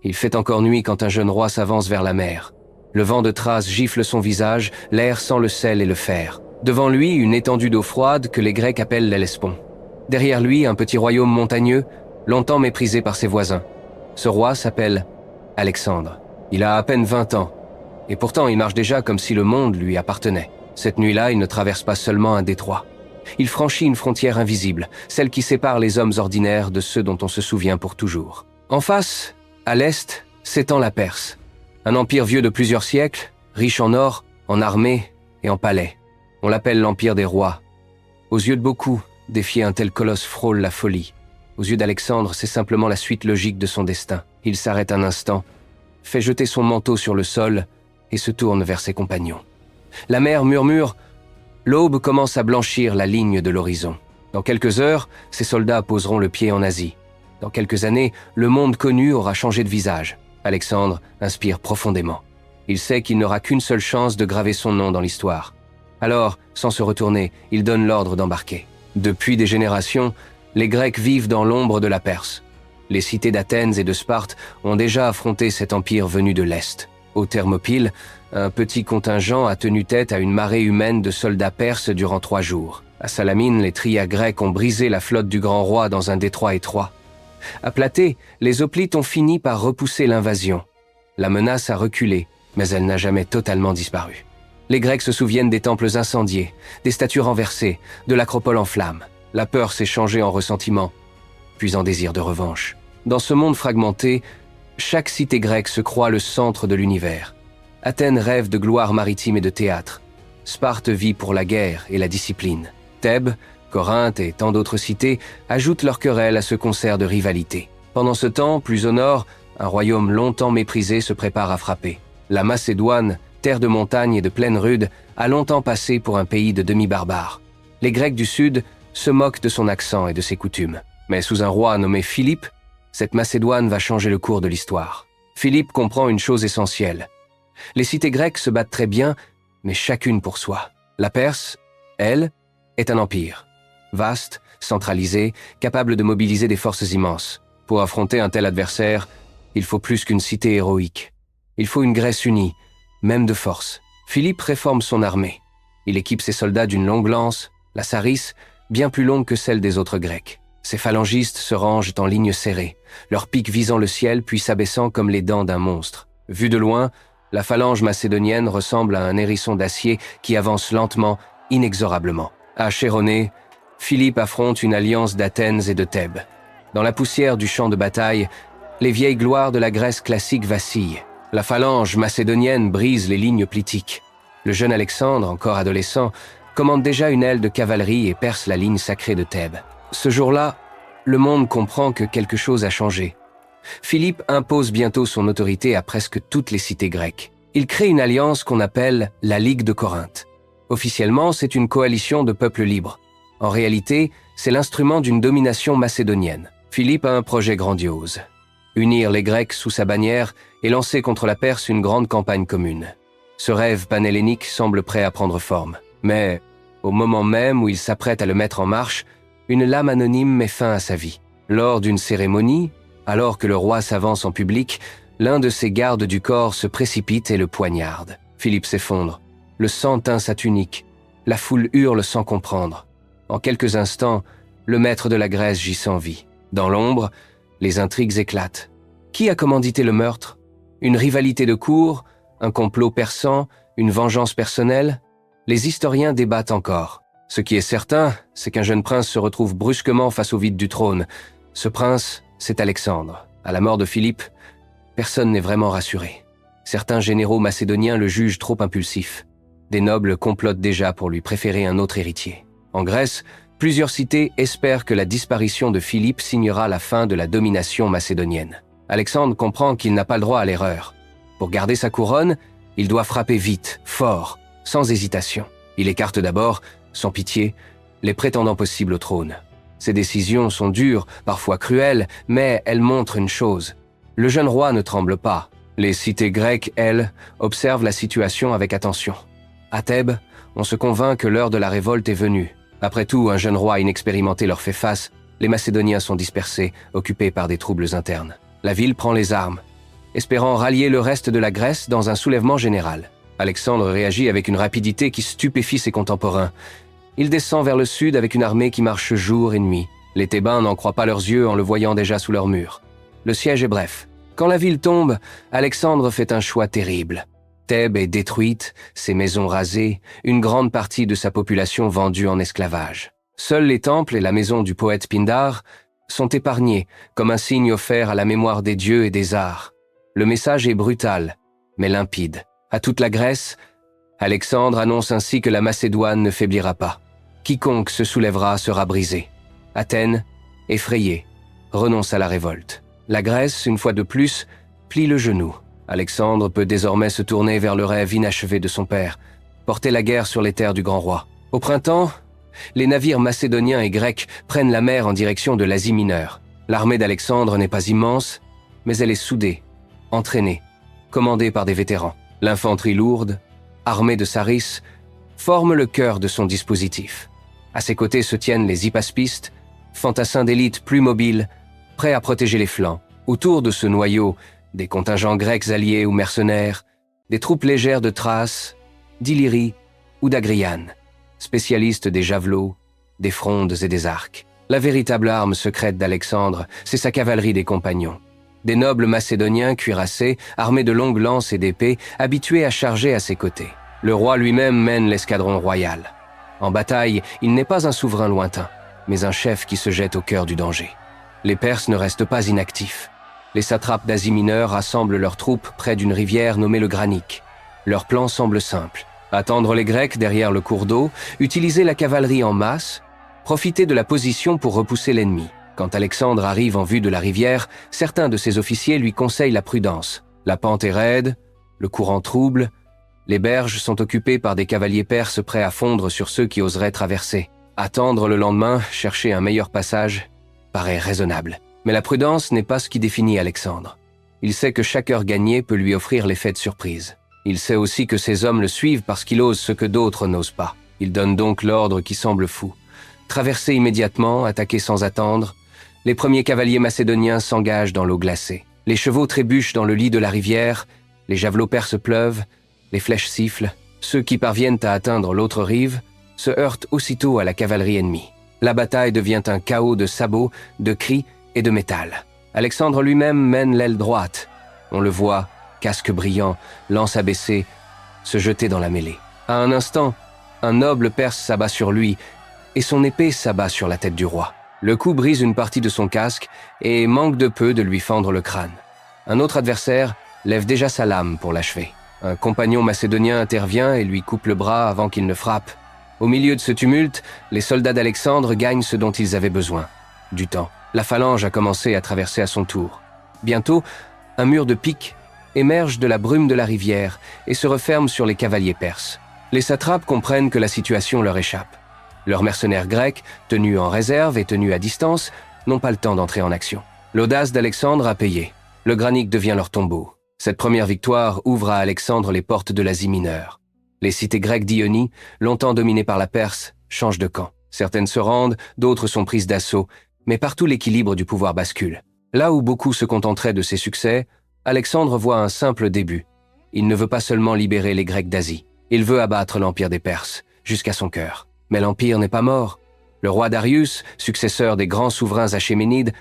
Il fait encore nuit quand un jeune roi s'avance vers la mer. Le vent de Thrace gifle son visage, l'air sent le sel et le fer. Devant lui, une étendue d'eau froide que les Grecs appellent l'Hellespont. Derrière lui, un petit royaume montagneux, longtemps méprisé par ses voisins. Ce roi s'appelle Alexandre. Il a à peine 20 ans, et pourtant il marche déjà comme si le monde lui appartenait. Cette nuit-là, il ne traverse pas seulement un détroit. Il franchit une frontière invisible, celle qui sépare les hommes ordinaires de ceux dont on se souvient pour toujours. En face, à l'est, s'étend la Perse. Un empire vieux de plusieurs siècles, riche en or, en armée et en palais. On l'appelle l'Empire des rois. Aux yeux de beaucoup, défier un tel colosse frôle la folie. Aux yeux d'Alexandre, c'est simplement la suite logique de son destin. Il s'arrête un instant, fait jeter son manteau sur le sol et se tourne vers ses compagnons. La mer murmure, l'aube commence à blanchir la ligne de l'horizon. Dans quelques heures, ses soldats poseront le pied en Asie. Dans quelques années, le monde connu aura changé de visage. Alexandre inspire profondément. Il sait qu'il n'aura qu'une seule chance de graver son nom dans l'histoire. Alors, sans se retourner, il donne l'ordre d'embarquer. Depuis des générations, les Grecs vivent dans l'ombre de la Perse. Les cités d'Athènes et de Sparte ont déjà affronté cet empire venu de l'Est. Aux Thermopyles, un petit contingent a tenu tête à une marée humaine de soldats perses durant 3 jours. À Salamine, les trias grecs ont brisé la flotte du grand roi dans un détroit étroit. À Platée, les hoplites ont fini par repousser l'invasion. La menace a reculé, mais elle n'a jamais totalement disparu. Les Grecs se souviennent des temples incendiés, des statues renversées, de l'acropole en flammes. La peur s'est changée en ressentiment, puis en désir de revanche. Dans ce monde fragmenté, chaque cité grecque se croit le centre de l'univers. Athènes rêve de gloire maritime et de théâtre. Sparte vit pour la guerre et la discipline. Thèbes, Corinthe et tant d'autres cités ajoutent leur querelle à ce concert de rivalité. Pendant ce temps, plus au nord, un royaume longtemps méprisé se prépare à frapper. La Macédoine, terre de montagnes et de plaines rudes, a longtemps passé pour un pays de demi-barbares. Les Grecs du Sud se moquent de son accent et de ses coutumes. Mais sous un roi nommé Philippe, cette Macédoine va changer le cours de l'histoire. Philippe comprend une chose essentielle. Les cités grecques se battent très bien, mais chacune pour soi. La Perse, elle, est un empire. Vaste, centralisé, capable de mobiliser des forces immenses. Pour affronter un tel adversaire, il faut plus qu'une cité héroïque. Il faut une Grèce unie, même de force. Philippe réforme son armée. Il équipe ses soldats d'une longue lance, la sarisse, bien plus longue que celle des autres Grecs. Ces phalangistes se rangent en ligne serrée, leurs piques visant le ciel puis s'abaissant comme les dents d'un monstre. Vue de loin, la phalange macédonienne ressemble à un hérisson d'acier qui avance lentement, inexorablement. À Chéronée, Philippe affronte une alliance d'Athènes et de Thèbes. Dans la poussière du champ de bataille, les vieilles gloires de la Grèce classique vacillent. La phalange macédonienne brise les lignes plitiques. Le jeune Alexandre, encore adolescent, commande déjà une aile de cavalerie et perce la ligne sacrée de Thèbes. Ce jour-là, le monde comprend que quelque chose a changé. Philippe impose bientôt son autorité à presque toutes les cités grecques. Il crée une alliance qu'on appelle la Ligue de Corinthe. Officiellement, c'est une coalition de peuples libres. En réalité, c'est l'instrument d'une domination macédonienne. Philippe a un projet grandiose. Unir les Grecs sous sa bannière et lancer contre la Perse une grande campagne commune. Ce rêve panhellénique semble prêt à prendre forme. Mais, au moment même où il s'apprête à le mettre en marche, une lame anonyme met fin à sa vie. Lors d'une cérémonie, alors que le roi s'avance en public, l'un de ses gardes du corps se précipite et le poignarde. Philippe s'effondre. Le sang teint sa tunique. La foule hurle sans comprendre. En quelques instants, le maître de la Grèce gît sans vie. Dans l'ombre, les intrigues éclatent. Qui a commandité le meurtre? Une rivalité de cour? Un complot persan? Une vengeance personnelle? Les historiens débattent encore. Ce qui est certain, c'est qu'un jeune prince se retrouve brusquement face au vide du trône. Ce prince, c'est Alexandre. À la mort de Philippe, personne n'est vraiment rassuré. Certains généraux macédoniens le jugent trop impulsif. Des nobles complotent déjà pour lui préférer un autre héritier. En Grèce, plusieurs cités espèrent que la disparition de Philippe signera la fin de la domination macédonienne. Alexandre comprend qu'il n'a pas le droit à l'erreur. Pour garder sa couronne, il doit frapper vite, fort, sans hésitation. Il écarte d'abord, sans pitié, les prétendants possibles au trône. Ces décisions sont dures, parfois cruelles, mais elles montrent une chose. Le jeune roi ne tremble pas. Les cités grecques, elles, observent la situation avec attention. À Thèbes, on se convainc que l'heure de la révolte est venue. Après tout, un jeune roi inexpérimenté leur fait face. Les Macédoniens sont dispersés, occupés par des troubles internes. La ville prend les armes. espérant rallier le reste de la Grèce dans un soulèvement général. Alexandre réagit avec une rapidité qui stupéfie ses contemporains. Il descend vers le sud avec une armée qui marche jour et nuit. Les Thébains n'en croient pas leurs yeux en le voyant déjà sous leurs murs. Le siège est bref. Quand la ville tombe, Alexandre fait un choix terrible. Thèbes est détruite, ses maisons rasées, une grande partie de sa population vendue en esclavage. Seuls les temples et la maison du poète Pindare sont épargnés, comme un signe offert à la mémoire des dieux et des arts. Le message est brutal, mais limpide. À toute la Grèce, Alexandre annonce ainsi que la Macédoine ne faiblira pas. Quiconque se soulèvera sera brisé. Athènes, effrayée, renonce à la révolte. La Grèce, une fois de plus, plie le genou. Alexandre peut désormais se tourner vers le rêve inachevé de son père, porter la guerre sur les terres du grand roi. Au printemps, les navires macédoniens et grecs prennent la mer en direction de l'Asie mineure. L'armée d'Alexandre n'est pas immense, mais elle est soudée, entraînée, commandée par des vétérans. L'infanterie lourde, armée de saris, forme le cœur de son dispositif. À ses côtés se tiennent les hypaspistes, fantassins d'élite plus mobiles, prêts à protéger les flancs. Autour de ce noyau, des contingents grecs alliés ou mercenaires, des troupes légères de Thrace, d'Illyrie ou d'Agriane, spécialistes des javelots, des frondes et des arcs. La véritable arme secrète d'Alexandre, c'est sa cavalerie des compagnons. Des nobles macédoniens cuirassés, armés de longues lances et d'épées, habitués à charger à ses côtés. Le roi lui-même mène l'escadron royal. En bataille, il n'est pas un souverain lointain, mais un chef qui se jette au cœur du danger. Les Perses ne restent pas inactifs. Les satrapes d'Asie mineure rassemblent leurs troupes près d'une rivière nommée le Granique. Leur plan semble simple. Attendre les Grecs derrière le cours d'eau, utiliser la cavalerie en masse, profiter de la position pour repousser l'ennemi. Quand Alexandre arrive en vue de la rivière, certains de ses officiers lui conseillent la prudence. La pente est raide, le courant trouble, les berges sont occupées par des cavaliers perses prêts à fondre sur ceux qui oseraient traverser. Attendre le lendemain, chercher un meilleur passage, paraît raisonnable. Mais la prudence n'est pas ce qui définit Alexandre. Il sait que chaque heure gagnée peut lui offrir l'effet de surprise. Il sait aussi que ses hommes le suivent parce qu'il ose ce que d'autres n'osent pas. Il donne donc l'ordre qui semble fou. Traverser immédiatement, attaquer sans attendre. Les premiers cavaliers macédoniens s'engagent dans l'eau glacée. Les chevaux trébuchent dans le lit de la rivière, les javelots perses pleuvent, les flèches sifflent. Ceux qui parviennent à atteindre l'autre rive se heurtent aussitôt à la cavalerie ennemie. La bataille devient un chaos de sabots, de cris et de métal. Alexandre lui-même mène l'aile droite. On le voit, casque brillant, lance abaissée, se jeter dans la mêlée. À un instant, un noble perse s'abat sur lui et son épée s'abat sur la tête du roi. Le coup brise une partie de son casque et manque de peu de lui fendre le crâne. Un autre adversaire lève déjà sa lame pour l'achever. Un compagnon macédonien intervient et lui coupe le bras avant qu'il ne frappe. Au milieu de ce tumulte, les soldats d'Alexandre gagnent ce dont ils avaient besoin. Du temps. La phalange a commencé à traverser à son tour. Bientôt, un mur de piques émerge de la brume de la rivière et se referme sur les cavaliers perses. Les satrapes comprennent que la situation leur échappe. Leurs mercenaires grecs, tenus en réserve et tenus à distance, n'ont pas le temps d'entrer en action. L'audace d'Alexandre a payé. Le Granique devient leur tombeau. Cette première victoire ouvre à Alexandre les portes de l'Asie mineure. Les cités grecques d'Ionie, longtemps dominées par la Perse, changent de camp. Certaines se rendent, d'autres sont prises d'assaut, mais partout l'équilibre du pouvoir bascule. Là où beaucoup se contenteraient de ses succès, Alexandre voit un simple début. Il ne veut pas seulement libérer les Grecs d'Asie, il veut abattre l'empire des Perses, jusqu'à son cœur. Mais l'empire n'est pas mort. Le roi Darius, successeur des grands souverains achéménides,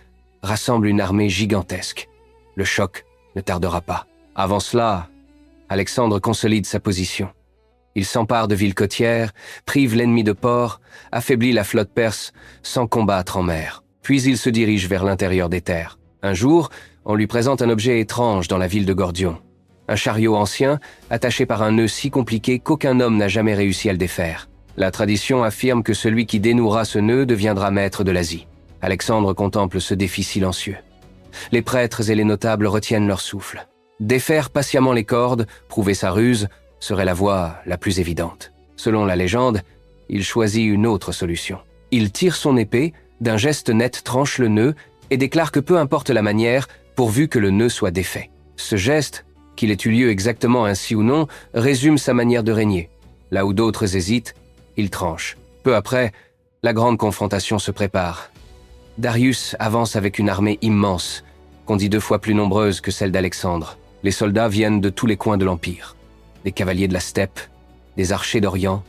rassemble une armée gigantesque. Le choc ne tardera pas. Avant cela, Alexandre consolide sa position. Il s'empare de villes côtières, prive l'ennemi de port, affaiblit la flotte perse sans combattre en mer. Puis il se dirige vers l'intérieur des terres. Un jour, on lui présente un objet étrange dans la ville de Gordion. Un chariot ancien, attaché par un nœud si compliqué qu'aucun homme n'a jamais réussi à le défaire. La tradition affirme que celui qui dénouera ce nœud deviendra maître de l'Asie. Alexandre contemple ce défi silencieux. Les prêtres et les notables retiennent leur souffle. Défaire patiemment les cordes, prouver sa ruse, serait la voie la plus évidente. Selon la légende, il choisit une autre solution. Il tire son épée, d'un geste net tranche le nœud et déclare que peu importe la manière, pourvu que le nœud soit défait. Ce geste, qu'il ait eu lieu exactement ainsi ou non, résume sa manière de régner. Là où d'autres hésitent, il tranche. Peu après, la grande confrontation se prépare. Darius avance avec une armée immense, qu'on dit 2 fois plus nombreuse que celle d'Alexandre. Les soldats viennent de tous les coins de l'Empire. Des cavaliers de la steppe, des archers d'Orient,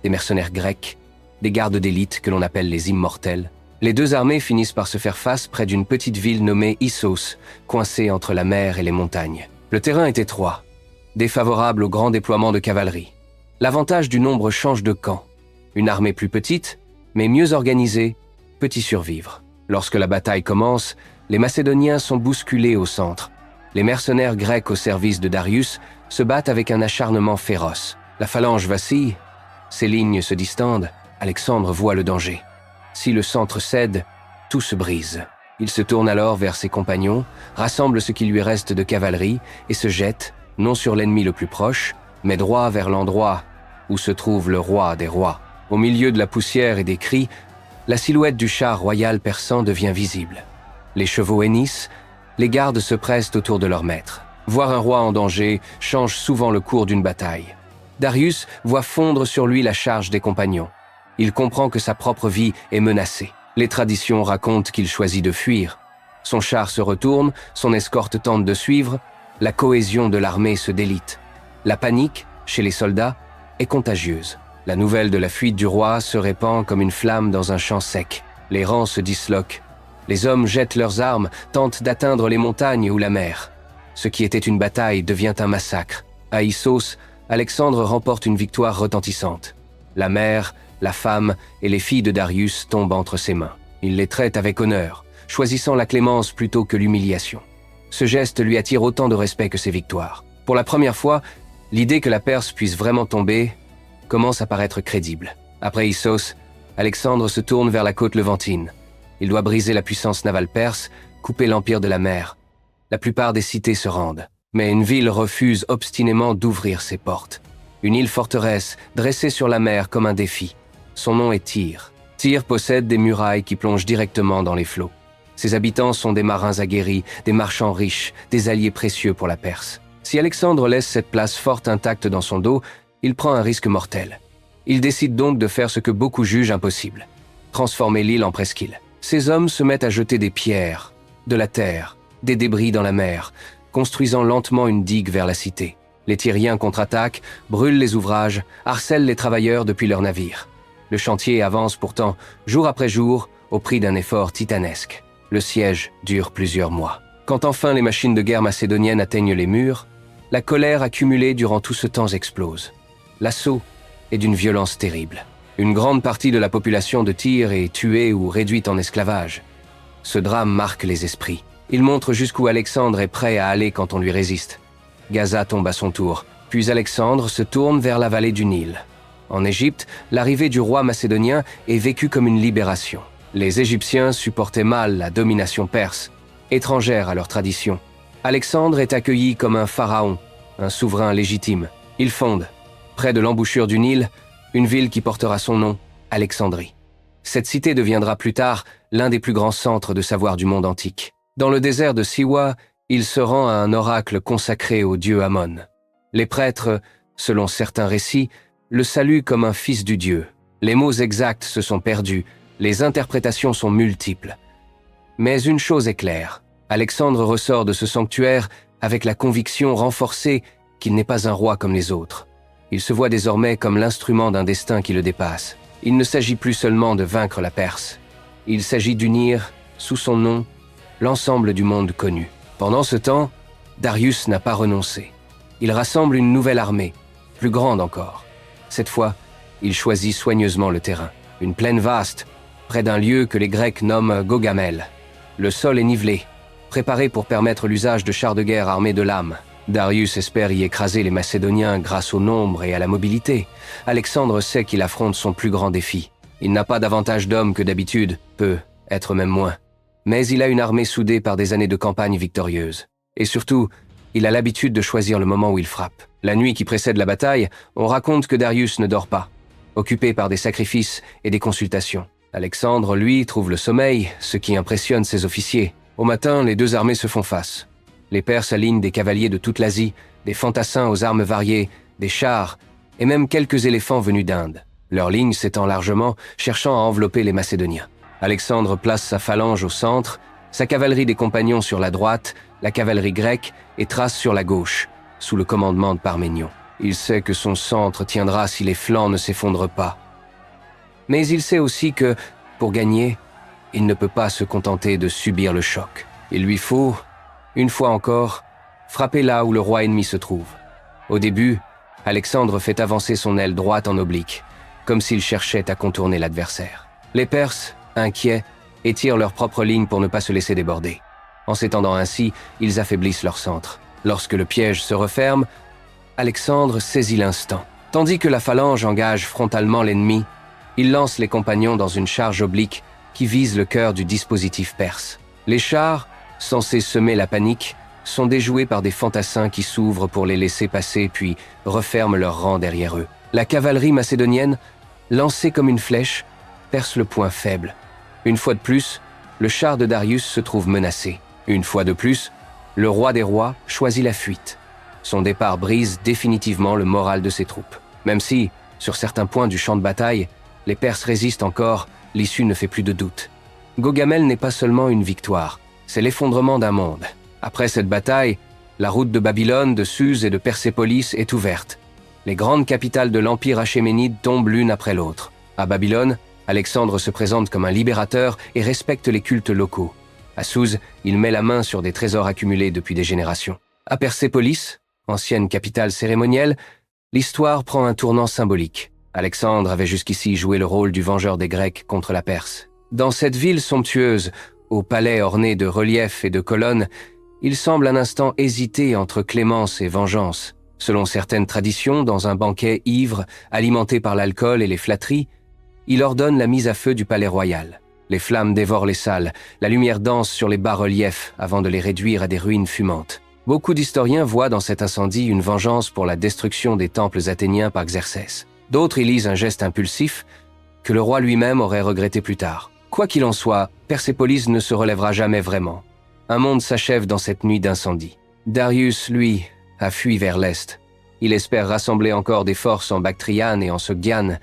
des mercenaires grecs, des gardes d'élite que l'on appelle les Immortels. Les deux armées finissent par se faire face près d'une petite ville nommée Issos, coincée entre la mer et les montagnes. Le terrain est étroit, défavorable au grand déploiement de cavalerie. L'avantage du nombre change de camp. Une armée plus petite, mais mieux organisée, peut y survivre. Lorsque la bataille commence, les Macédoniens sont bousculés au centre. Les mercenaires grecs au service de Darius se battent avec un acharnement féroce. La phalange vacille, ses lignes se distendent, Alexandre voit le danger. Si le centre cède, tout se brise. Il se tourne alors vers ses compagnons, rassemble ce qui lui reste de cavalerie et se jette, non sur l'ennemi le plus proche, mais droit vers l'endroit où se trouve le roi des rois. Au milieu de la poussière et des cris, la silhouette du char royal persan devient visible. Les chevaux hennissent, les gardes se pressent autour de leur maître. Voir un roi en danger change souvent le cours d'une bataille. Darius voit fondre sur lui la charge des compagnons. Il comprend que sa propre vie est menacée. Les traditions racontent qu'il choisit de fuir. Son char se retourne, son escorte tente de suivre, la cohésion de l'armée se délite. La panique, chez les soldats, est contagieuse. La nouvelle de la fuite du roi se répand comme une flamme dans un champ sec. Les rangs se disloquent. Les hommes jettent leurs armes, tentent d'atteindre les montagnes ou la mer. Ce qui était une bataille devient un massacre. À Issos, Alexandre remporte une victoire retentissante. La mère, la femme et les filles de Darius tombent entre ses mains. Il les traite avec honneur, choisissant la clémence plutôt que l'humiliation. Ce geste lui attire autant de respect que ses victoires. Pour la première fois, l'idée que la Perse puisse vraiment tomber commence à paraître crédible. Après Issos, Alexandre se tourne vers la côte levantine. Il doit briser la puissance navale perse, couper l'empire de la mer. La plupart des cités se rendent, mais une ville refuse obstinément d'ouvrir ses portes. Une île forteresse dressée sur la mer comme un défi. Son nom est Tyr. Tyr possède des murailles qui plongent directement dans les flots. Ses habitants sont des marins aguerris, des marchands riches, des alliés précieux pour la Perse. Si Alexandre laisse cette place forte intacte dans son dos, il prend un risque mortel. Il décide donc de faire ce que beaucoup jugent impossible, transformer l'île en presqu'île. Ces hommes se mettent à jeter des pierres, de la terre, des débris dans la mer, construisant lentement une digue vers la cité. Les Tyriens contre-attaquent, brûlent les ouvrages, harcèlent les travailleurs depuis leurs navires. Le chantier avance pourtant, jour après jour, au prix d'un effort titanesque. Le siège dure plusieurs mois. Quand enfin les machines de guerre macédoniennes atteignent les murs, la colère accumulée durant tout ce temps explose. L'assaut est d'une violence terrible. Une grande partie de la population de Tyr est tuée ou réduite en esclavage. Ce drame marque les esprits. Il montre jusqu'où Alexandre est prêt à aller quand on lui résiste. Gaza tombe à son tour, puis Alexandre se tourne vers la vallée du Nil. En Égypte, l'arrivée du roi macédonien est vécue comme une libération. Les Égyptiens supportaient mal la domination perse, étrangère à leur tradition. Alexandre est accueilli comme un pharaon, un souverain légitime. Il fonde, près de l'embouchure du Nil, une ville qui portera son nom, Alexandrie. Cette cité deviendra plus tard l'un des plus grands centres de savoir du monde antique. Dans le désert de Siwa, il se rend à un oracle consacré au dieu Amon. Les prêtres, selon certains récits, le saluent comme un fils du dieu. Les mots exacts se sont perdus, les interprétations sont multiples. Mais une chose est claire, Alexandre ressort de ce sanctuaire avec la conviction renforcée qu'il n'est pas un roi comme les autres. Il se voit désormais comme l'instrument d'un destin qui le dépasse. Il ne s'agit plus seulement de vaincre la Perse. Il s'agit d'unir, sous son nom, l'ensemble du monde connu. Pendant ce temps, Darius n'a pas renoncé. Il rassemble une nouvelle armée, plus grande encore. Cette fois, il choisit soigneusement le terrain. Une plaine vaste, près d'un lieu que les Grecs nomment Gogamel. Le sol est nivelé, préparé pour permettre l'usage de chars de guerre armés de lames. Darius espère y écraser les Macédoniens grâce au nombre et à la mobilité. Alexandre sait qu'il affronte son plus grand défi. Il n'a pas davantage d'hommes que d'habitude, peut être même moins. Mais il a une armée soudée par des années de campagne victorieuse. Et surtout, il a l'habitude de choisir le moment où il frappe. La nuit qui précède la bataille, on raconte que Darius ne dort pas, occupé par des sacrifices et des consultations. Alexandre, lui, trouve le sommeil, ce qui impressionne ses officiers. Au matin, les deux armées se font face. Les Perses alignent des cavaliers de toute l'Asie, des fantassins aux armes variées, des chars, et même quelques éléphants venus d'Inde. Leur ligne s'étend largement, cherchant à envelopper les Macédoniens. Alexandre place sa phalange au centre, sa cavalerie des compagnons sur la droite, la cavalerie grecque et Thrace sur la gauche, sous le commandement de Parménion. Il sait que son centre tiendra si les flancs ne s'effondrent pas. Mais il sait aussi que, pour gagner, il ne peut pas se contenter de subir le choc. Il lui faut, une fois encore, frapper là où le roi ennemi se trouve. Au début, Alexandre fait avancer son aile droite en oblique, comme s'il cherchait à contourner l'adversaire. Les Perses, inquiets, étirent leur propre ligne pour ne pas se laisser déborder. En s'étendant ainsi, ils affaiblissent leur centre. Lorsque le piège se referme, Alexandre saisit l'instant. Tandis que la phalange engage frontalement l'ennemi, il lance les compagnons dans une charge oblique qui vise le cœur du dispositif perse. Les chars, censés semer la panique, sont déjoués par des fantassins qui s'ouvrent pour les laisser passer puis referment leurs rangs derrière eux. La cavalerie macédonienne, lancée comme une flèche, perce le point faible. Une fois de plus, le char de Darius se trouve menacé. Une fois de plus, le roi des rois choisit la fuite. Son départ brise définitivement le moral de ses troupes. Même si, sur certains points du champ de bataille, les Perses résistent encore, l'issue ne fait plus de doute. Gaugamel n'est pas seulement une victoire, c'est l'effondrement d'un monde. Après cette bataille, la route de Babylone, de Suse et de Persépolis est ouverte. Les grandes capitales de l'Empire achéménide tombent l'une après l'autre. À Babylone, Alexandre se présente comme un libérateur et respecte les cultes locaux. À Suse, il met la main sur des trésors accumulés depuis des générations. À Persépolis, ancienne capitale cérémonielle, l'histoire prend un tournant symbolique. Alexandre avait jusqu'ici joué le rôle du vengeur des Grecs contre la Perse. Dans cette ville somptueuse, au palais orné de reliefs et de colonnes, il semble un instant hésiter entre clémence et vengeance. Selon certaines traditions, dans un banquet ivre, alimenté par l'alcool et les flatteries, il ordonne la mise à feu du palais royal. Les flammes dévorent les salles, la lumière danse sur les bas-reliefs avant de les réduire à des ruines fumantes. Beaucoup d'historiens voient dans cet incendie une vengeance pour la destruction des temples athéniens par Xerxès. D'autres y lisent un geste impulsif que le roi lui-même aurait regretté plus tard. Quoi qu'il en soit, Persépolis ne se relèvera jamais vraiment. Un monde s'achève dans cette nuit d'incendie. Darius, lui, a fui vers l'est. Il espère rassembler encore des forces en Bactriane et en Sogdiane,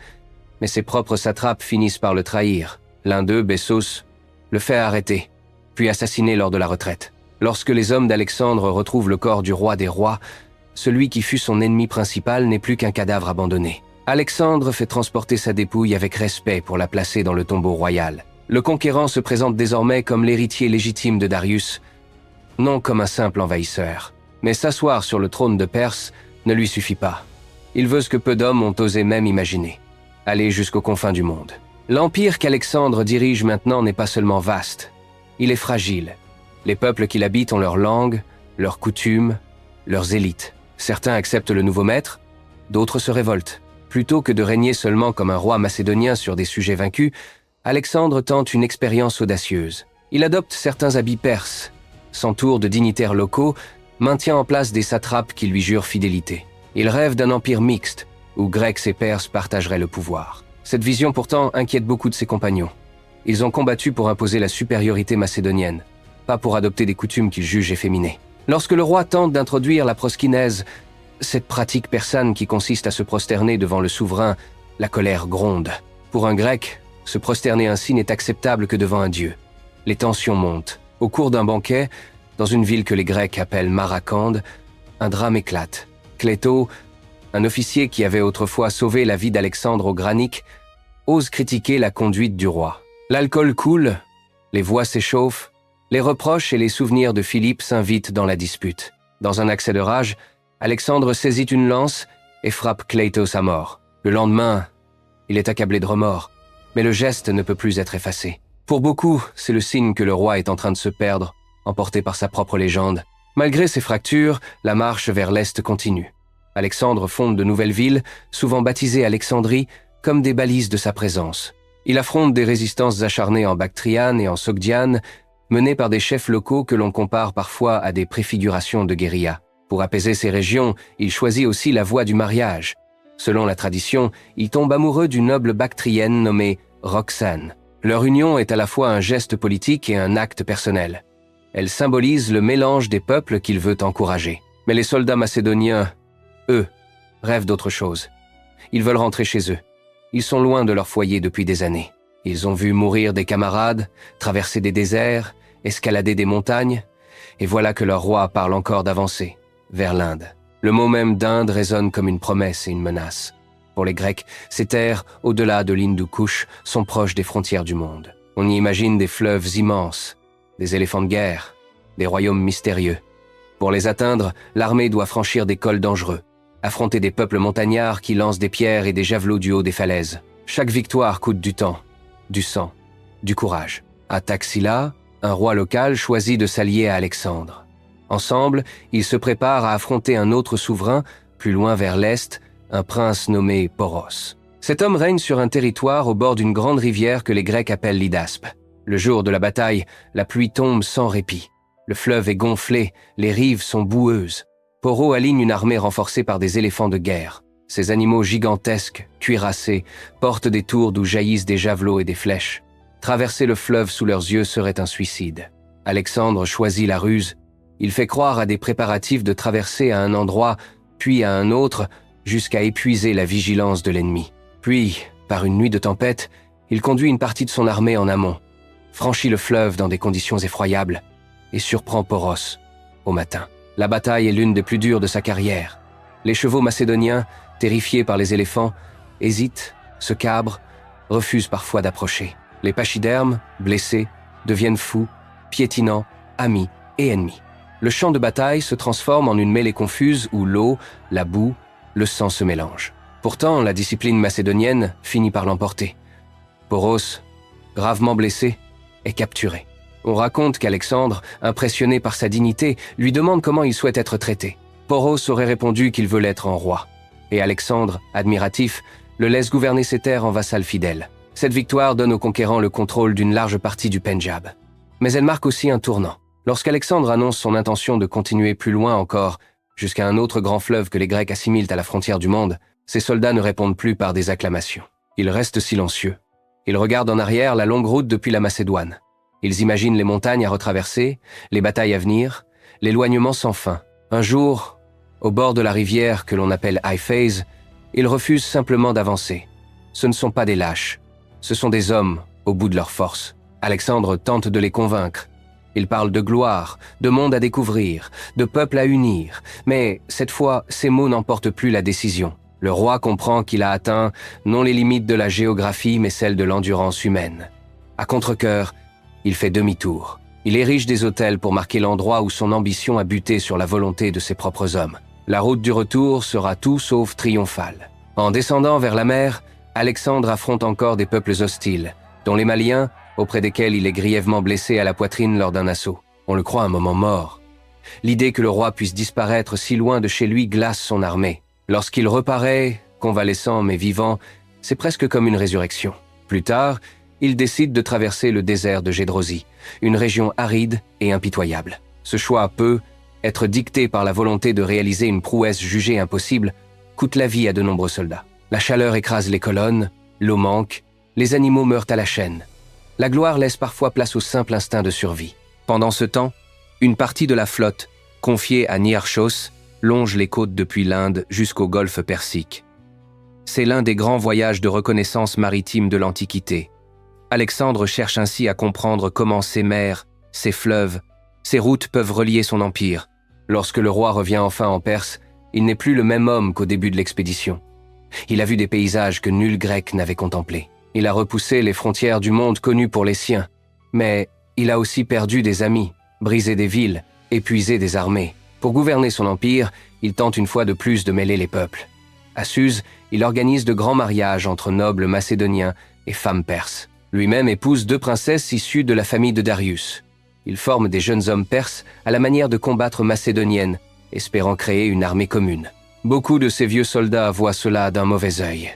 mais ses propres satrapes finissent par le trahir. L'un d'eux, Bessos, le fait arrêter, puis assassiner lors de la retraite. Lorsque les hommes d'Alexandre retrouvent le corps du roi des rois, celui qui fut son ennemi principal n'est plus qu'un cadavre abandonné. Alexandre fait transporter sa dépouille avec respect pour la placer dans le tombeau royal. Le conquérant se présente désormais comme l'héritier légitime de Darius, non comme un simple envahisseur. Mais s'asseoir sur le trône de Perse ne lui suffit pas. Il veut ce que peu d'hommes ont osé même imaginer, aller jusqu'aux confins du monde. L'empire qu'Alexandre dirige maintenant n'est pas seulement vaste, il est fragile. Les peuples qui l'habitent ont leur langue, leurs coutumes, leurs élites. Certains acceptent le nouveau maître, d'autres se révoltent. Plutôt que de régner seulement comme un roi macédonien sur des sujets vaincus, Alexandre tente une expérience audacieuse. Il adopte certains habits perses, s'entoure de dignitaires locaux, maintient en place des satrapes qui lui jurent fidélité. Il rêve d'un empire mixte, où Grecs et Perses partageraient le pouvoir. Cette vision pourtant inquiète beaucoup de ses compagnons. Ils ont combattu pour imposer la supériorité macédonienne, pas pour adopter des coutumes qu'ils jugent efféminées. Lorsque le roi tente d'introduire la proskinèse, cette pratique persane qui consiste à se prosterner devant le souverain, la colère gronde. Pour un Grec, se prosterner ainsi n'est acceptable que devant un dieu. Les tensions montent. Au cours d'un banquet, dans une ville que les Grecs appellent Maracande, un drame éclate. Cléto, un officier qui avait autrefois sauvé la vie d'Alexandre au Granique, ose critiquer la conduite du roi. L'alcool coule, les voix s'échauffent, les reproches et les souvenirs de Philippe s'invitent dans la dispute. Dans un accès de rage, Alexandre saisit une lance et frappe Kleitos à mort. Le lendemain, il est accablé de remords, mais le geste ne peut plus être effacé. Pour beaucoup, c'est le signe que le roi est en train de se perdre, emporté par sa propre légende. Malgré ces fractures, la marche vers l'est continue. Alexandre fonde de nouvelles villes, souvent baptisées Alexandrie, comme des balises de sa présence. Il affronte des résistances acharnées en Bactriane et en Sogdiane, menées par des chefs locaux que l'on compare parfois à des préfigurations de guérilla. Pour apaiser ces régions, il choisit aussi la voie du mariage. Selon la tradition, il tombe amoureux d'une noble bactrienne nommée Roxane. Leur union est à la fois un geste politique et un acte personnel. Elle symbolise le mélange des peuples qu'il veut encourager. Mais les soldats macédoniens, eux, rêvent d'autre chose. Ils veulent rentrer chez eux. Ils sont loin de leur foyer depuis des années. Ils ont vu mourir des camarades, traverser des déserts, escalader des montagnes, Et voilà que leur roi parle encore d'avancer, vers l'Inde. Le mot même d'Inde résonne comme une promesse et une menace. Pour les Grecs, ces terres, au-delà de l'Hindu-Kush, sont proches des frontières du monde. On y imagine des fleuves immenses, des éléphants de guerre, des royaumes mystérieux. Pour les atteindre, l'armée doit franchir des cols dangereux, affronter des peuples montagnards qui lancent des pierres et des javelots du haut des falaises. Chaque victoire coûte du temps, du sang, du courage. À Taxila, un roi local choisit de s'allier à Alexandre. Ensemble, ils se préparent à affronter un autre souverain, plus loin vers l'est, un prince nommé Poros. Cet homme règne sur un territoire au bord d'une grande rivière que les Grecs appellent l'Hydaspe. Le jour de la bataille, la pluie tombe sans répit. Le fleuve est gonflé, les rives sont boueuses. Poro aligne une armée renforcée par des éléphants de guerre. Ces animaux gigantesques, cuirassés, portent des tours d'où jaillissent des javelots et des flèches. Traverser le fleuve sous leurs yeux serait un suicide. Alexandre choisit la ruse. Il fait croire à des préparatifs de traverser à un endroit, puis à un autre, jusqu'à épuiser la vigilance de l'ennemi. Puis, par une nuit de tempête, il conduit une partie de son armée en amont, franchit le fleuve dans des conditions effroyables et surprend Poros au matin. La bataille est l'une des plus dures de sa carrière. Les chevaux macédoniens, terrifiés par les éléphants, hésitent, se cabrent, refusent parfois d'approcher. Les pachydermes, blessés, deviennent fous, piétinants, amis et ennemis. Le champ de bataille se transforme en une mêlée confuse où l'eau, la boue, le sang se mélangent. Pourtant, la discipline macédonienne finit par l'emporter. Poros, gravement blessé, est capturé. On raconte qu'Alexandre, impressionné par sa dignité, lui demande comment il souhaite être traité. Poros aurait répondu qu'il veut l'être en roi. Et Alexandre, admiratif, le laisse gouverner ses terres en vassal fidèle. Cette victoire donne aux conquérants le contrôle d'une large partie du Pendjab. Mais elle marque aussi un tournant. Lorsqu'Alexandre annonce son intention de continuer plus loin encore, jusqu'à un autre grand fleuve que les Grecs assimilent à la frontière du monde, ses soldats ne répondent plus par des acclamations. Ils restent silencieux. Ils regardent en arrière la longue route depuis la Macédoine. Ils imaginent les montagnes à retraverser, les batailles à venir, l'éloignement sans fin. Un jour, au bord de la rivière que l'on appelle Hyphaïs, ils refusent simplement d'avancer. Ce ne sont pas des lâches, ce sont des hommes au bout de leur force. Alexandre tente de les convaincre. Il parle de gloire, de monde à découvrir, de peuple à unir, mais cette fois, ces mots n'emportent plus la décision. Le roi comprend qu'il a atteint non les limites de la géographie, mais celles de l'endurance humaine. À contre-cœur, il fait demi-tour. Il érige des autels pour marquer l'endroit où son ambition a buté sur la volonté de ses propres hommes. La route du retour sera tout sauf triomphale. En descendant vers la mer, Alexandre affronte encore des peuples hostiles, dont les Maliens, auprès desquels il est grièvement blessé à la poitrine lors d'un assaut. On le croit un moment mort. L'idée que le roi puisse disparaître si loin de chez lui glace son armée. Lorsqu'il reparaît, convalescent mais vivant, c'est presque comme une résurrection. Plus tard, il décide de traverser le désert de Gédrosie, une région aride et impitoyable. Ce choix peut être dicté par la volonté de réaliser une prouesse jugée impossible, coûte la vie à de nombreux soldats. La chaleur écrase les colonnes, l'eau manque, les animaux meurent à la chaîne. La gloire laisse parfois place au simple instinct de survie. Pendant ce temps, une partie de la flotte, confiée à Niarchos, longe les côtes depuis l'Inde jusqu'au golfe Persique. C'est l'un des grands voyages de reconnaissance maritime de l'Antiquité. Alexandre cherche ainsi à comprendre comment ces mers, ces fleuves, ces routes peuvent relier son empire. Lorsque le roi revient enfin en Perse, il n'est plus le même homme qu'au début de l'expédition. Il a vu des paysages que nul Grec n'avait contemplés. Il a repoussé les frontières du monde connu pour les siens. Mais il a aussi perdu des amis, brisé des villes, épuisé des armées. Pour gouverner son empire, il tente une fois de plus de mêler les peuples. À Suse, il organise de grands mariages entre nobles macédoniens et femmes perses. Lui-même épouse 2 princesses issues de la famille de Darius. Il forme des jeunes hommes perses à la manière de combattre macédoniennes, espérant créer une armée commune. Beaucoup de ces vieux soldats voient cela d'un mauvais œil.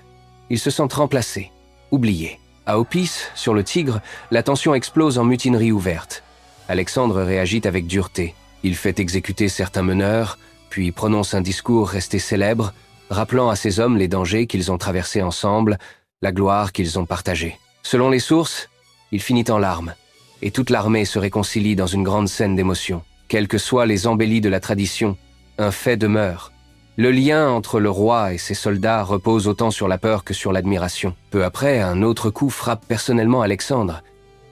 Ils se sentent remplacés, oubliés. À Opis, sur le Tigre, la tension explose en mutinerie ouverte. Alexandre réagit avec dureté. Il fait exécuter certains meneurs, puis prononce un discours resté célèbre, rappelant à ses hommes les dangers qu'ils ont traversés ensemble, la gloire qu'ils ont partagée. Selon les sources, il finit en larmes, et toute l'armée se réconcilie dans une grande scène d'émotion. Quelles que soient les embellies de la tradition, un fait demeure. Le lien entre le roi et ses soldats repose autant sur la peur que sur l'admiration. Peu après, un autre coup frappe personnellement Alexandre.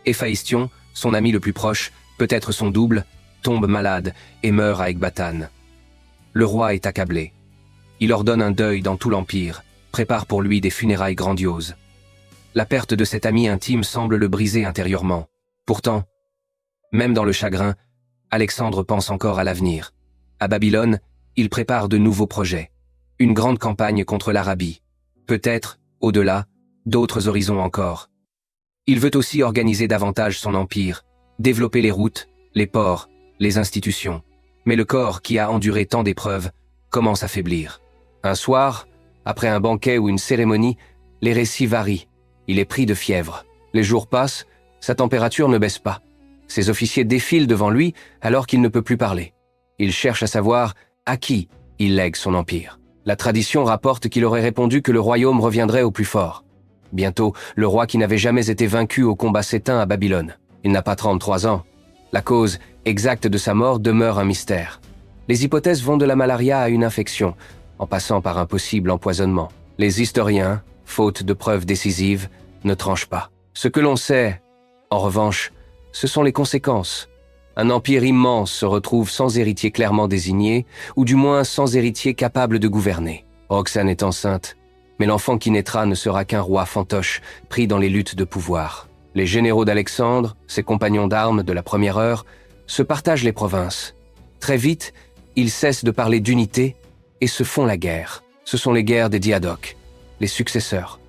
Héphaïstion, son ami le plus proche, peut-être son double, tombe malade et meurt à Ecbatane. Le roi est accablé. Il ordonne un deuil dans tout l'Empire, prépare pour lui des funérailles grandioses. La perte de cet ami intime semble le briser intérieurement. Pourtant, même dans le chagrin, Alexandre pense encore à l'avenir. À Babylone, il prépare de nouveaux projets. Une grande campagne contre l'Arabie. Peut-être, au-delà, d'autres horizons encore. Il veut aussi organiser davantage son empire, développer les routes, les ports, les institutions. Mais le corps qui a enduré tant d'épreuves commence à faiblir. Un soir, après un banquet ou une cérémonie, les récits varient. Il est pris de fièvre. Les jours passent, sa température ne baisse pas. Ses officiers défilent devant lui alors qu'il ne peut plus parler. Il cherche à savoir à qui il lègue son empire. La tradition rapporte qu'il aurait répondu que le royaume reviendrait au plus fort. Bientôt, le roi qui n'avait jamais été vaincu au combat s'éteint à Babylone. Il n'a pas 33 ans. La cause exacte de sa mort demeure un mystère. Les hypothèses vont de la malaria à une infection, en passant par un possible empoisonnement. Les historiens, faute de preuves décisives, ne tranchent pas. Ce que l'on sait, en revanche, ce sont les conséquences. Un empire immense se retrouve sans héritier clairement désigné, ou du moins sans héritier capable de gouverner. Roxane est enceinte, mais l'enfant qui naîtra ne sera qu'un roi fantoche, pris dans les luttes de pouvoir. Les généraux d'Alexandre, ses compagnons d'armes de la première heure, se partagent les provinces. Très vite, ils cessent de parler d'unité et se font la guerre. Ce sont les guerres des Diadoques, les successeurs.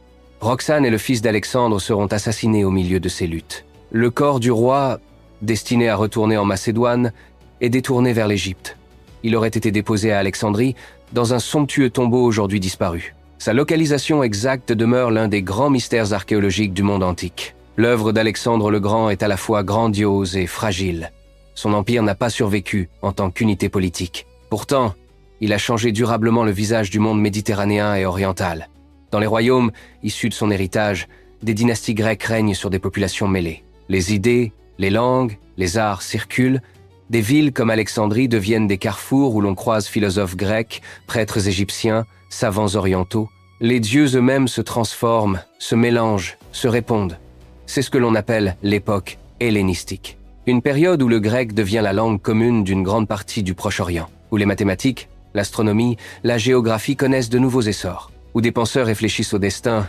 Roxane et le fils d'Alexandre seront assassinés au milieu de ces luttes. Le corps du roi, destiné à retourner en Macédoine, est détourné vers l'Égypte. Il aurait été déposé à Alexandrie, dans un somptueux tombeau aujourd'hui disparu. Sa localisation exacte demeure l'un des grands mystères archéologiques du monde antique. L'œuvre d'Alexandre le Grand est à la fois grandiose et fragile. Son empire n'a pas survécu en tant qu'unité politique. Pourtant, il a changé durablement le visage du monde méditerranéen et oriental. Dans les royaumes issus de son héritage, des dynasties grecques règnent sur des populations mêlées. Les idées, les langues, les arts circulent. Des villes comme Alexandrie deviennent des carrefours où l'on croise philosophes grecs, prêtres égyptiens, savants orientaux. Les dieux eux-mêmes se transforment, se mélangent, se répondent. C'est ce que l'on appelle l'époque hellénistique. Une période où le grec devient la langue commune d'une grande partie du Proche-Orient, où les mathématiques, l'astronomie, la géographie connaissent de nouveaux essors, où des penseurs réfléchissent au destin,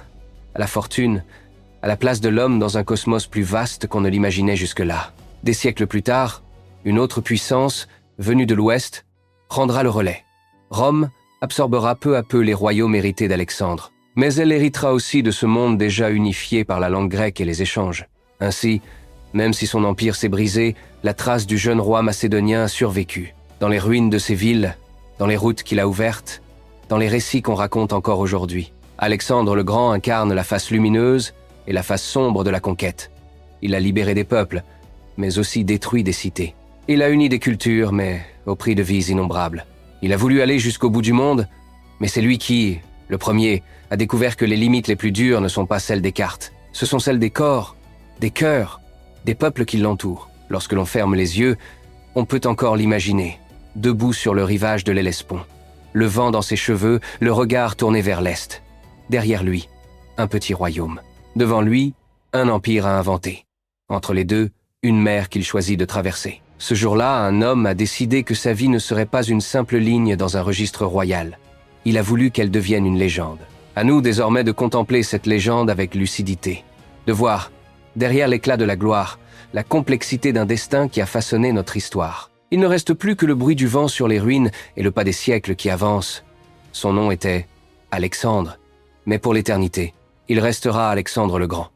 à la fortune, à la place de l'homme dans un cosmos plus vaste qu'on ne l'imaginait jusque-là. Des siècles plus tard, une autre puissance, venue de l'Ouest, prendra le relais. Rome absorbera peu à peu les royaumes hérités d'Alexandre, mais elle héritera aussi de ce monde déjà unifié par la langue grecque et les échanges. Ainsi, même si son empire s'est brisé, la trace du jeune roi macédonien a survécu. Dans les ruines de ses villes, dans les routes qu'il a ouvertes, dans les récits qu'on raconte encore aujourd'hui. Alexandre le Grand incarne la face lumineuse et la face sombre de la conquête. Il a libéré des peuples, mais aussi détruit des cités. Il a uni des cultures, mais au prix de vies innombrables. Il a voulu aller jusqu'au bout du monde, mais c'est lui qui, le premier, a découvert que les limites les plus dures ne sont pas celles des cartes. Ce sont celles des corps, des cœurs, des peuples qui l'entourent. Lorsque l'on ferme les yeux, on peut encore l'imaginer, debout sur le rivage de l'Hellespont, le vent dans ses cheveux, le regard tourné vers l'est. Derrière lui, un petit royaume. Devant lui, un empire à inventer. Entre les deux, une mer qu'il choisit de traverser. Ce jour-là, un homme a décidé que sa vie ne serait pas une simple ligne dans un registre royal. Il a voulu qu'elle devienne une légende. À nous désormais de contempler cette légende avec lucidité, de voir, derrière l'éclat de la gloire, la complexité d'un destin qui a façonné notre histoire. Il ne reste plus que le bruit du vent sur les ruines et le pas des siècles qui avancent. Son nom était Alexandre, mais pour l'éternité, il restera Alexandre le Grand.